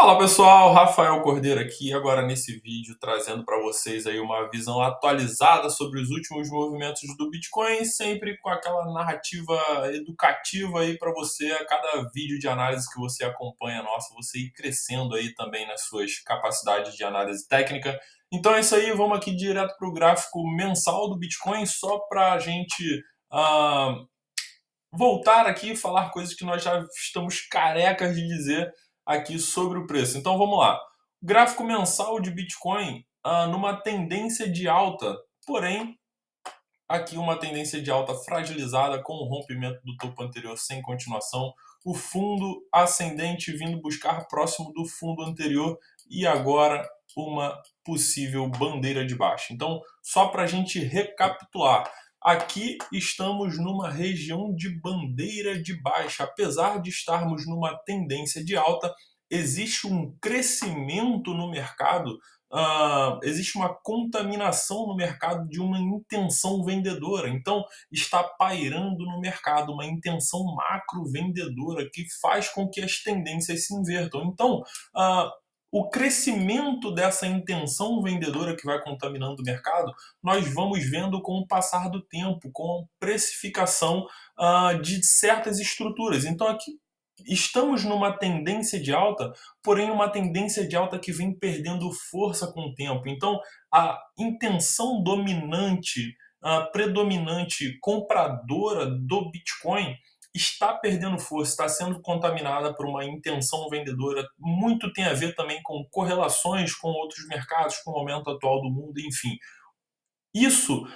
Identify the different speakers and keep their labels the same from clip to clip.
Speaker 1: Fala pessoal, Rafael Cordeiro aqui, agora nesse vídeo trazendo para vocês aí uma visão atualizada sobre os últimos movimentos do Bitcoin, sempre com aquela narrativa educativa aí para você a cada vídeo de análise que você acompanha nossa, você ir crescendo aí também nas suas capacidades de análise técnica. Então é isso aí, vamos aqui direto para o gráfico mensal do Bitcoin, só para a gente voltar aqui e falar coisas que nós já estamos carecas de dizer aqui sobre o preço. Então vamos lá. O gráfico mensal de Bitcoin numa tendência de alta, porém aqui uma tendência de alta fragilizada com o rompimento do topo anterior sem continuação, o fundo ascendente vindo buscar próximo do fundo anterior e agora uma possível bandeira de baixa. Então, só para a gente recapitular, aqui estamos numa região de bandeira de baixa. Apesar de estarmos numa tendência de alta, existe um crescimento no mercado, existe uma contaminação no mercado de uma intenção vendedora. Então, está pairando no mercado uma intenção macro vendedora que faz com que as tendências se invertam. Então, o crescimento dessa intenção vendedora que vai contaminando o mercado, nós vamos vendo com o passar do tempo, com a precificação de certas estruturas. Então, aqui estamos numa tendência de alta, porém uma tendência de alta que vem perdendo força com o tempo. Então, a intenção dominante, a predominante compradora do Bitcoin está perdendo força, está sendo contaminada por uma intenção vendedora. Muito tem a ver também com correlações com outros mercados, com o momento atual do mundo, enfim. Isso,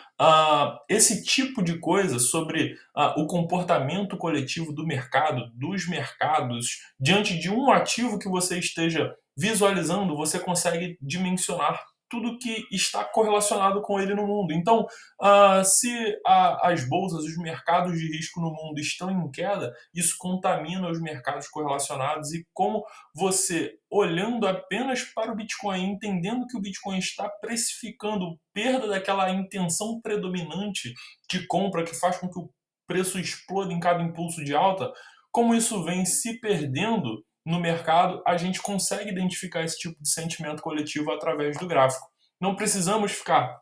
Speaker 1: esse tipo de coisa sobre o comportamento coletivo do mercado, dos mercados, diante de um ativo que você esteja visualizando, você consegue dimensionar tudo que está correlacionado com ele no mundo. Então, se as bolsas, os mercados de risco no mundo estão em queda, isso contamina os mercados correlacionados e como você, olhando apenas para o Bitcoin, entendendo que o Bitcoin está precificando perda daquela intenção predominante de compra que faz com que o preço exploda em cada impulso de alta, como isso vem se perdendo no mercado, a gente consegue identificar esse tipo de sentimento coletivo através do gráfico. Não precisamos ficar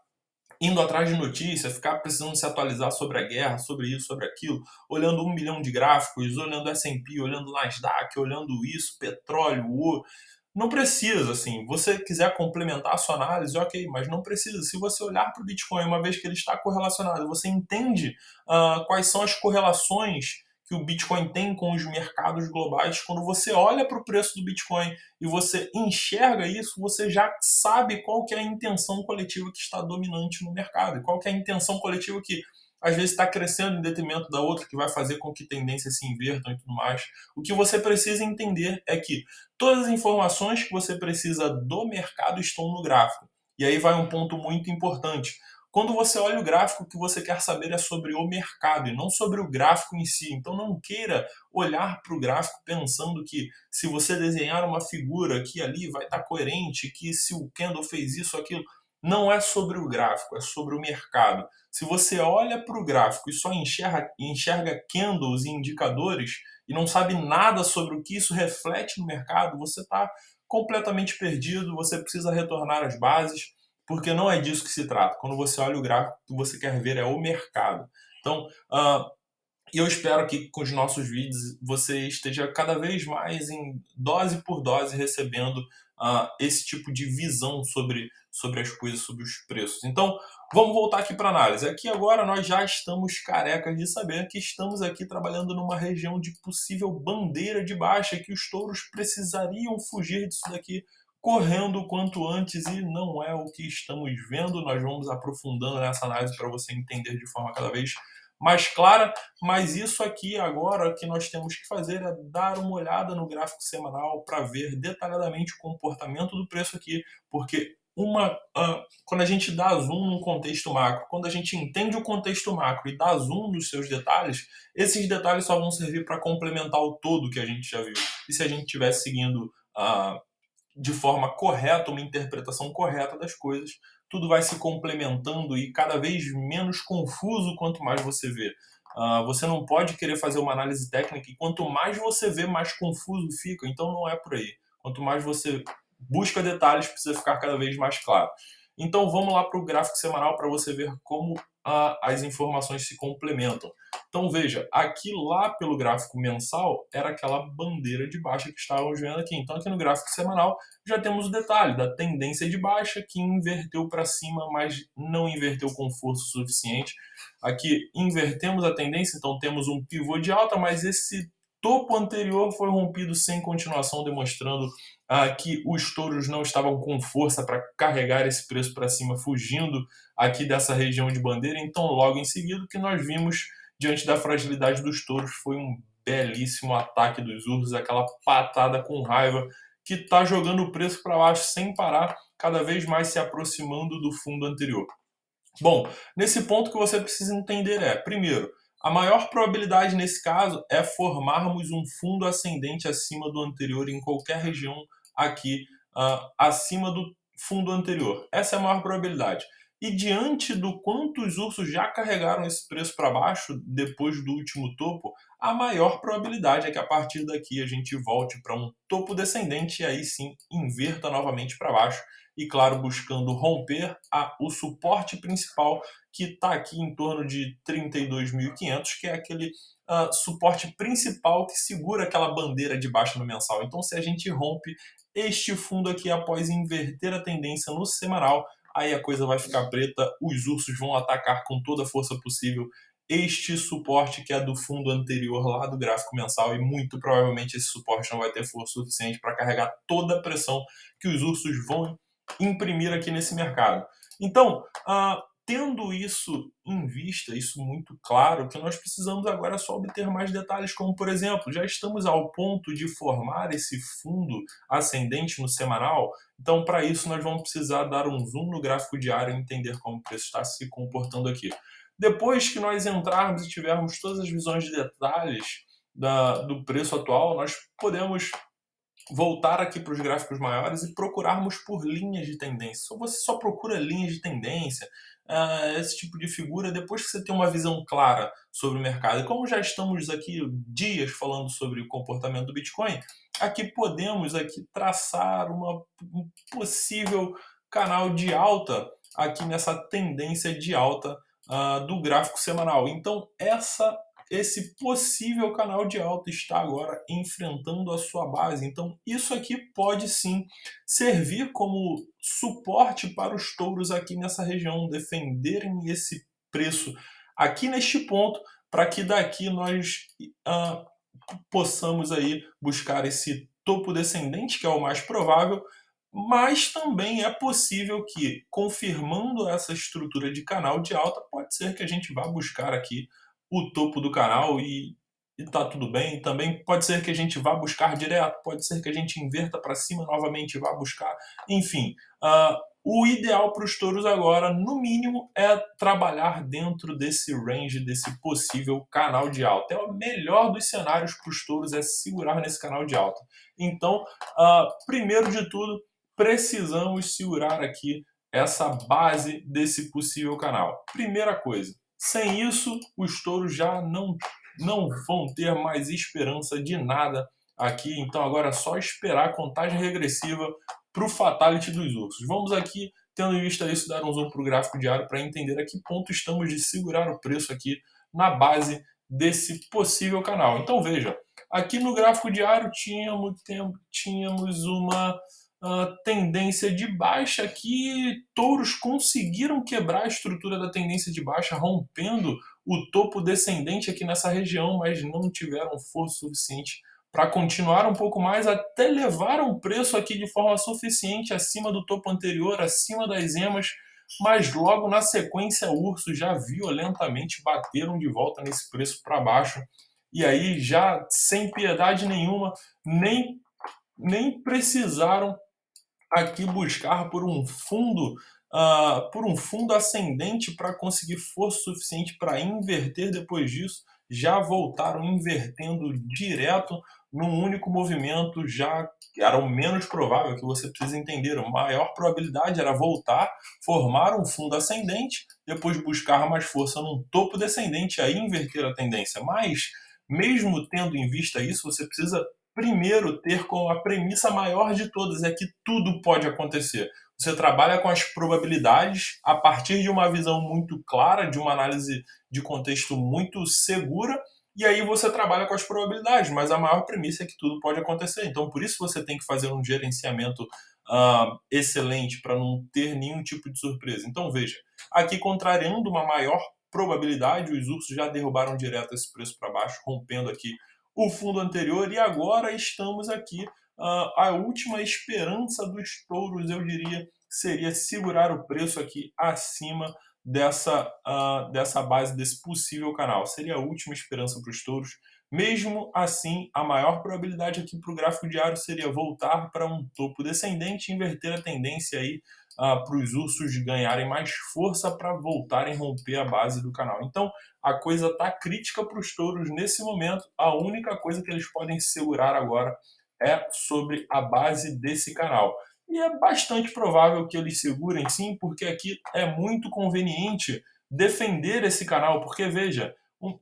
Speaker 1: indo atrás de notícias, ficar precisando se atualizar sobre a guerra, sobre isso, sobre aquilo, olhando 1 milhão de gráficos, olhando S&P, olhando Nasdaq, olhando isso, petróleo, ouro. Não precisa, assim, você quiser complementar a sua análise, ok, mas não precisa. Se você olhar para o Bitcoin, uma vez que ele está correlacionado, você entende quais são as correlações que o Bitcoin tem com os mercados globais. Quando você olha para o preço do Bitcoin e você enxerga isso, você já sabe qual que é a intenção coletiva que está dominante no mercado, e qual que é a intenção coletiva que às vezes está crescendo em detrimento da outra, que vai fazer com que tendências se invertam e tudo mais. O que você precisa entender é que todas as informações que você precisa do mercado estão no gráfico. E aí vai um ponto muito importante. Quando você olha o gráfico, o que você quer saber é sobre o mercado e não sobre o gráfico em si. Então não queira olhar para o gráfico pensando que se você desenhar uma figura aqui e ali vai estar coerente, que se o candle fez isso ou aquilo. Não é sobre o gráfico, é sobre o mercado. Se você olha para o gráfico e só enxerga candles e indicadores e não sabe nada sobre o que isso reflete no mercado, você está completamente perdido, você precisa retornar às bases, porque não é disso que se trata. Quando você olha o gráfico, o que você quer ver é o mercado. Então, e eu espero que com os nossos vídeos você esteja cada vez mais em dose por dose recebendo esse tipo de visão sobre as coisas, sobre os preços. Então, vamos voltar aqui para a análise. Aqui agora nós já estamos carecas de saber que estamos aqui trabalhando numa região de possível bandeira de baixa, que os touros precisariam fugir disso daqui correndo o quanto antes, e não é o que estamos vendo. Nós vamos aprofundando nessa análise para você entender de forma cada vez mais clara, mas isso aqui agora que nós temos que fazer é dar uma olhada no gráfico semanal para ver detalhadamente o comportamento do preço aqui, porque quando a gente dá zoom no contexto macro, quando a gente entende o contexto macro e dá zoom nos seus detalhes, esses detalhes só vão servir para complementar o todo que a gente já viu. E se a gente estivesse seguindo de forma correta, uma interpretação correta das coisas, tudo vai se complementando e cada vez menos confuso quanto mais você vê. Você não pode querer fazer uma análise técnica e quanto mais você vê, mais confuso fica, então não é por aí. Quanto mais você busca detalhes, precisa ficar cada vez mais claro. Então vamos lá para o gráfico semanal para você ver como as informações se complementam. Então veja, aqui lá pelo gráfico mensal era aquela bandeira de baixa que estávamos vendo aqui. Então aqui no gráfico semanal já temos o detalhe da tendência de baixa que inverteu para cima, mas não inverteu com força suficiente. Aqui invertemos a tendência, então temos um pivô de alta, mas esse topo anterior foi rompido sem continuação, demonstrando que os touros não estavam com força para carregar esse preço para cima, fugindo aqui dessa região de bandeira. Então, logo em seguida, o que nós vimos diante da fragilidade dos touros foi um belíssimo ataque dos ursos, aquela patada com raiva que está jogando o preço para baixo sem parar, cada vez mais se aproximando do fundo anterior. Bom, nesse ponto o que você precisa entender é, primeiro, a maior probabilidade nesse caso é formarmos um fundo ascendente acima do anterior em qualquer região aqui acima do fundo anterior. Essa é a maior probabilidade. E diante do quanto os ursos já carregaram esse preço para baixo depois do último topo, a maior probabilidade é que a partir daqui a gente volte para um topo descendente e aí sim inverta novamente para baixo. E claro, buscando romper o suporte principal que está aqui em torno de 32.500, que é aquele suporte principal que segura aquela bandeira de baixa no mensal. Então, se a gente rompe este fundo aqui após inverter a tendência no semanal, aí a coisa vai ficar preta, os ursos vão atacar com toda a força possível este suporte que é do fundo anterior lá do gráfico mensal e muito provavelmente esse suporte não vai ter força suficiente para carregar toda a pressão que os ursos vão imprimir aqui nesse mercado. Então, tendo isso em vista, isso muito claro, que nós precisamos agora só obter mais detalhes, como por exemplo, já estamos ao ponto de formar esse fundo ascendente no semanal, então para isso nós vamos precisar dar um zoom no gráfico diário e entender como o preço está se comportando aqui. Depois que nós entrarmos e tivermos todas as visões de detalhes do preço atual, nós podemos voltar aqui para os gráficos maiores e procurarmos por linhas de tendência. Se você só procura linhas de tendência, esse tipo de figura, depois que você tem uma visão clara sobre o mercado, e como já estamos aqui dias falando sobre o comportamento do Bitcoin, aqui podemos aqui traçar um possível canal de alta aqui nessa tendência de alta do gráfico semanal. Então, esse possível canal de alta está agora enfrentando a sua base. Então, isso aqui pode sim servir como suporte para os touros aqui nessa região, defenderem esse preço aqui neste ponto, para que daqui nós possamos aí buscar esse topo descendente, que é o mais provável, mas também é possível que, confirmando essa estrutura de canal de alta, pode ser que a gente vá buscar aqui o topo do canal e tá tudo bem. Também pode ser que a gente vá buscar direto, pode ser que a gente inverta para cima novamente e vá buscar. Enfim, o ideal para os touros agora, no mínimo, é trabalhar dentro desse range, desse possível canal de alta. É o melhor dos cenários para os touros é segurar nesse canal de alta. Então, primeiro de tudo, precisamos segurar aqui essa base desse possível canal. Primeira coisa. Sem isso, os touros já não vão ter mais esperança de nada aqui. Então agora é só esperar a contagem regressiva para o fatality dos ursos. Vamos aqui, tendo em vista isso, dar um zoom para o gráfico diário para entender a que ponto estamos de segurar o preço aqui na base desse possível canal. Então veja, aqui no gráfico diário tínhamos uma tendência de baixa que touros conseguiram quebrar a estrutura da tendência de baixa, rompendo o topo descendente aqui nessa região, mas não tiveram força suficiente para continuar um pouco mais, até levaram o preço aqui de forma suficiente acima do topo anterior, acima das emas, mas logo na sequência ursos já violentamente bateram de volta nesse preço para baixo, e aí já sem piedade nenhuma, nem precisaram aqui buscar por um fundo ascendente para conseguir força suficiente para inverter depois disso, já voltaram invertendo direto num único movimento, já era o menos provável, que você precisa entender, a maior probabilidade era voltar, formar um fundo ascendente, depois buscar mais força num topo descendente, aí inverter a tendência, mas mesmo tendo em vista isso, você precisa primeiro ter como a premissa maior de todas é que tudo pode acontecer. Você trabalha com as probabilidades a partir de uma visão muito clara, de uma análise de contexto muito segura, e aí você trabalha com as probabilidades, mas a maior premissa é que tudo pode acontecer. Então, por isso você tem que fazer um gerenciamento excelente para não ter nenhum tipo de surpresa. Então, veja, aqui contrariando uma maior probabilidade, os ursos já derrubaram direto esse preço para baixo, rompendo aqui o fundo anterior, e agora estamos aqui. A última esperança dos touros, eu diria, seria segurar o preço aqui acima dessa base, desse possível canal. Seria a última esperança para os touros. Mesmo assim, a maior probabilidade aqui para o gráfico diário seria voltar para um topo descendente, inverter a tendência aí para os ursos ganharem mais força para voltarem a romper a base do canal. Então, a coisa está crítica para os touros nesse momento. A única coisa que eles podem segurar agora é sobre a base desse canal. E é bastante provável que eles segurem sim, porque aqui é muito conveniente defender esse canal, porque veja,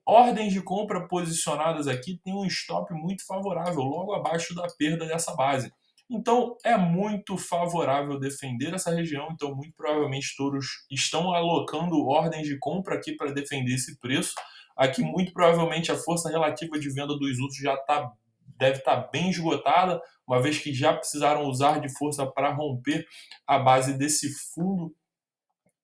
Speaker 1: ordens de compra posicionadas aqui tem um stop muito favorável, logo abaixo da perda dessa base. Então é muito favorável defender essa região, então muito provavelmente touros estão alocando ordens de compra aqui para defender esse preço. Aqui muito provavelmente a força relativa de venda dos ursos deve estar bem esgotada, uma vez que já precisaram usar de força para romper a base desse fundo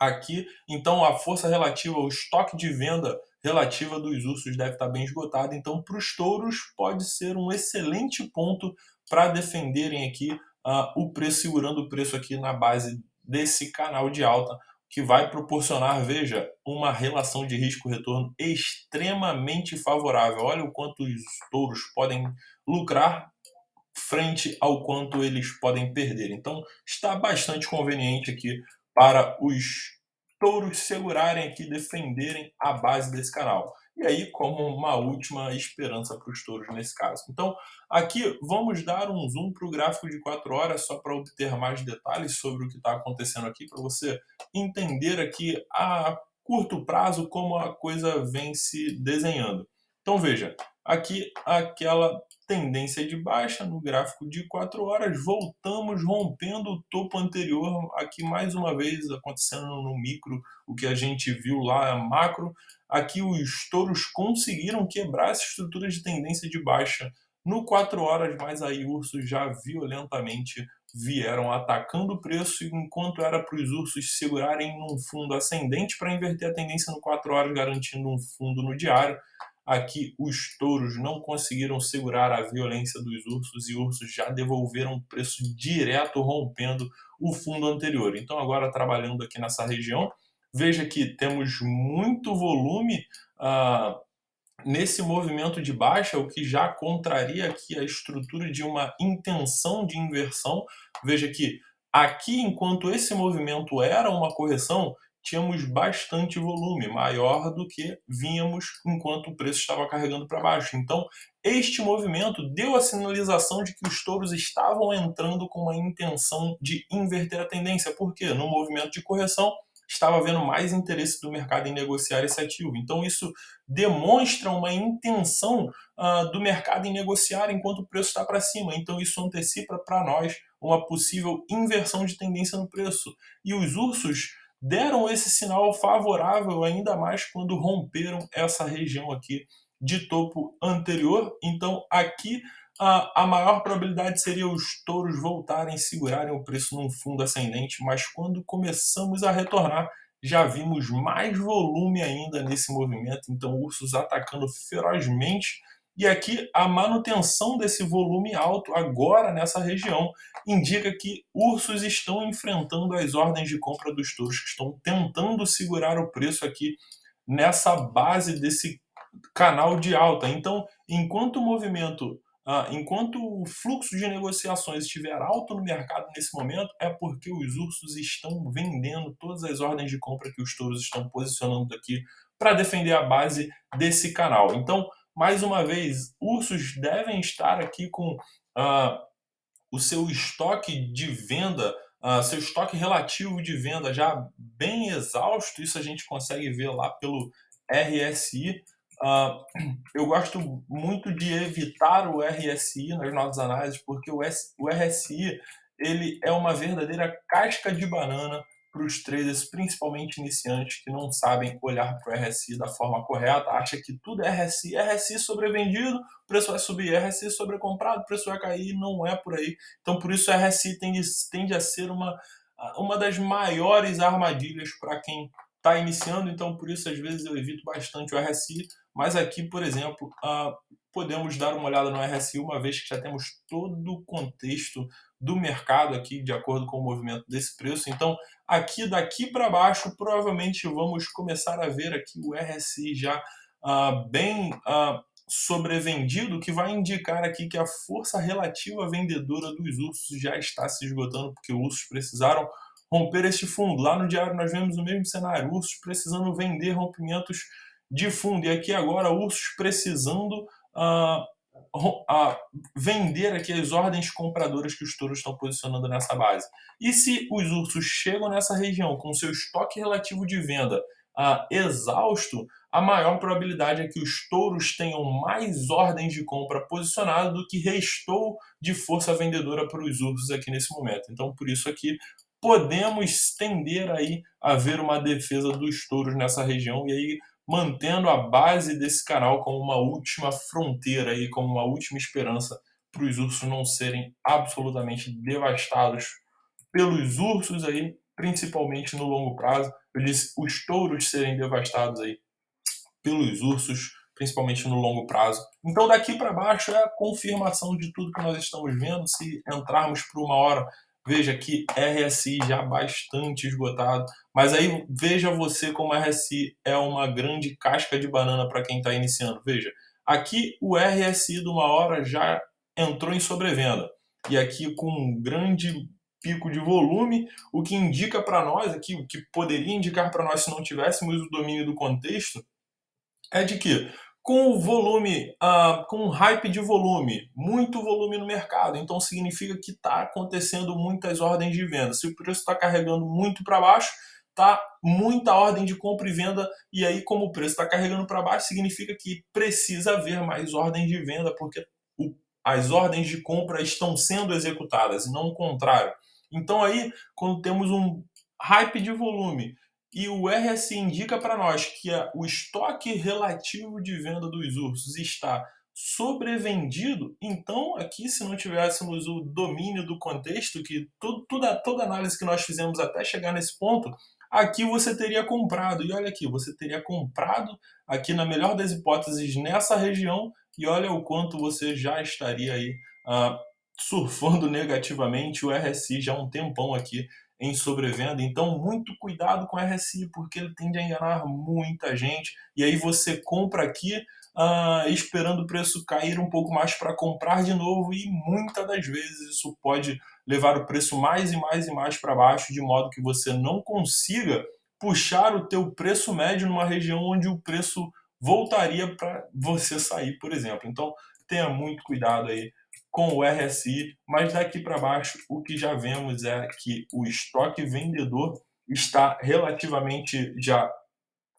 Speaker 1: aqui. Então a força relativa, o estoque de venda relativa dos ursos deve estar bem esgotado. Então para os touros pode ser um excelente ponto para defenderem aqui o preço, segurando o preço aqui na base desse canal de alta, que vai proporcionar, veja, uma relação de risco-retorno extremamente favorável. Olha o quanto os touros podem lucrar frente ao quanto eles podem perder. Então, está bastante conveniente aqui para os touros segurarem aqui, defenderem a base desse canal. E aí, como uma última esperança para os touros nesse caso. Então, aqui vamos dar um zoom para o gráfico de 4 horas, só para obter mais detalhes sobre o que está acontecendo aqui, para você entender aqui a curto prazo como a coisa vem se desenhando. Então, veja, aqui aquela tendência de baixa no gráfico de 4 horas, voltamos rompendo o topo anterior, aqui mais uma vez acontecendo no micro, o que a gente viu lá macro. Aqui os touros conseguiram quebrar essa estrutura de tendência de baixa no 4 horas, mas aí ursos já violentamente vieram atacando o preço, enquanto era para os ursos segurarem num fundo ascendente para inverter a tendência no 4 horas, garantindo um fundo no diário. Aqui os touros não conseguiram segurar a violência dos ursos e ursos já devolveram o preço direto, rompendo o fundo anterior. Então, agora trabalhando aqui nessa região, veja que temos muito volume nesse movimento de baixa, o que já contraria aqui a estrutura de uma intenção de inversão. Veja que aqui, enquanto esse movimento era uma correção, tínhamos bastante volume, maior do que vínhamos enquanto o preço estava carregando para baixo. Então, este movimento deu a sinalização de que os touros estavam entrando com uma intenção de inverter a tendência. Por quê? No movimento de correção, estava havendo mais interesse do mercado em negociar esse ativo. Então, isso demonstra uma intenção do mercado em negociar enquanto o preço está para cima. Então, isso antecipa para nós uma possível inversão de tendência no preço. E os ursos deram esse sinal favorável ainda mais quando romperam essa região aqui de topo anterior. Então, aqui a maior probabilidade seria os touros voltarem, segurarem o preço num fundo ascendente, mas quando começamos a retornar, já vimos mais volume ainda nesse movimento, então ursos atacando ferozmente. E aqui a manutenção desse volume alto agora nessa região indica que ursos estão enfrentando as ordens de compra dos touros, que estão tentando segurar o preço aqui nessa base desse canal de alta. Então, enquanto o movimento, enquanto o fluxo de negociações estiver alto no mercado nesse momento, é porque os ursos estão vendendo todas as ordens de compra que os touros estão posicionando aqui para defender a base desse canal. Então, mais uma vez, ursos devem estar aqui com o seu estoque de venda, seu estoque relativo de venda já bem exausto. Isso a gente consegue ver lá pelo RSI. Ah, eu gosto muito de evitar o RSI nas nossas análises, porque o RSI ele é uma verdadeira casca de banana para os traders, principalmente iniciantes, que não sabem olhar para o RSI da forma correta, acha que tudo é RSI, RSI sobrevendido, o preço vai subir, RSI sobrecomprado, o preço vai cair, não é por aí. Então, por isso, o RSI tende a ser uma das maiores armadilhas para quem está iniciando, então por isso às vezes eu evito bastante o RSI, mas aqui, por exemplo, podemos dar uma olhada no RSI, uma vez que já temos todo o contexto do mercado aqui, de acordo com o movimento desse preço. Então, aqui daqui para baixo, provavelmente vamos começar a ver aqui o RSI já bem sobrevendido, que vai indicar aqui que a força relativa vendedora dos ursos já está se esgotando, porque os ursos precisaram romper este fundo. Lá no diário nós vemos o mesmo cenário, ursos precisando vender rompimentos de fundo. E aqui agora ursos precisando vender aqui as ordens compradoras que os touros estão posicionando nessa base. E se os ursos chegam nessa região com seu estoque relativo de venda exausto, a maior probabilidade é que os touros tenham mais ordens de compra posicionadas do que restou de força vendedora para os ursos aqui nesse momento. Então, por isso aqui, podemos tender aí a ver uma defesa dos touros nessa região e aí mantendo a base desse canal como uma última fronteira aí, como uma última esperança para os ursos não serem absolutamente devastados pelos ursos aí, principalmente no longo prazo. Eu disse os touros serem devastados aí pelos ursos, principalmente no longo prazo. Então daqui para baixo é a confirmação de tudo que nós estamos vendo. Se entrarmos por uma hora, veja aqui RSI já bastante esgotado, mas aí veja você como a RSI é uma grande casca de banana para quem está iniciando. Veja, aqui o RSI de uma hora já entrou em sobrevenda, e aqui com um grande pico de volume, o que indica para nós aqui, o que poderia indicar para nós se não tivéssemos o domínio do contexto, é de que com o volume, com um hype de volume, muito volume no mercado, então significa que está acontecendo muitas ordens de venda. Se o preço está carregando muito para baixo, tá muita ordem de compra e venda, e aí como o preço está carregando para baixo, significa que precisa haver mais ordens de venda, porque as ordens de compra estão sendo executadas, e não o contrário. Então aí, quando temos um hype de volume, e o RSI indica para nós que o estoque relativo de venda dos ursos está sobrevendido, então aqui se não tivéssemos o domínio do contexto, que toda análise que nós fizemos até chegar nesse ponto, aqui você teria comprado. E olha aqui, você teria comprado aqui na melhor das hipóteses nessa região, e olha o quanto você já estaria aí surfando negativamente o RSI já há um tempão aqui em sobrevenda. Então, muito cuidado com o RSI, porque ele tende a enganar muita gente. E aí você compra aqui esperando o preço cair um pouco mais para comprar de novo, e muitas das vezes isso pode levar o preço mais e mais e mais para baixo, de modo que você não consiga puxar o teu preço médio numa região onde o preço voltaria para você sair, por exemplo. Então, tenha muito cuidado aí com o RSI, mas daqui para baixo o que já vemos é que o estoque vendedor está relativamente já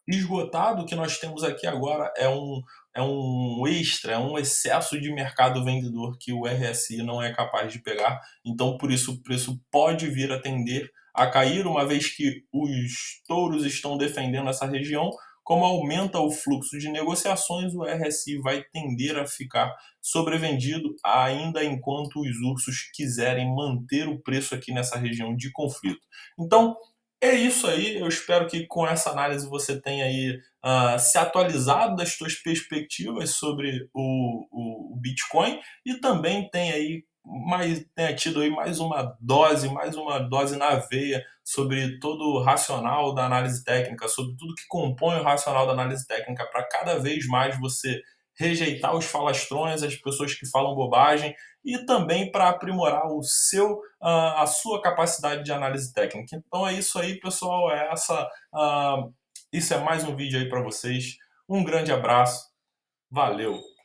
Speaker 1: esgotado. O que nós temos aqui agora é um extra, é um excesso de mercado vendedor que o RSI não é capaz de pegar. Então, por isso, o preço pode vir a tender a cair, uma vez que os touros estão defendendo essa região. Como aumenta o fluxo de negociações, o RSI vai tender a ficar sobrevendido, ainda enquanto os ursos quiserem manter o preço aqui nessa região de conflito. Então, é isso aí. Eu espero que com essa análise você tenha aí se atualizado das suas perspectivas sobre o Bitcoin, e também tenha tido aí mais uma dose na veia sobre todo o racional da análise técnica, sobre tudo que compõe o racional da análise técnica, para cada vez mais você rejeitar os falastrões, as pessoas que falam bobagem, e também para aprimorar a sua capacidade de análise técnica. Então é isso aí, pessoal. Isso é mais um vídeo aí para vocês. Um grande abraço. Valeu!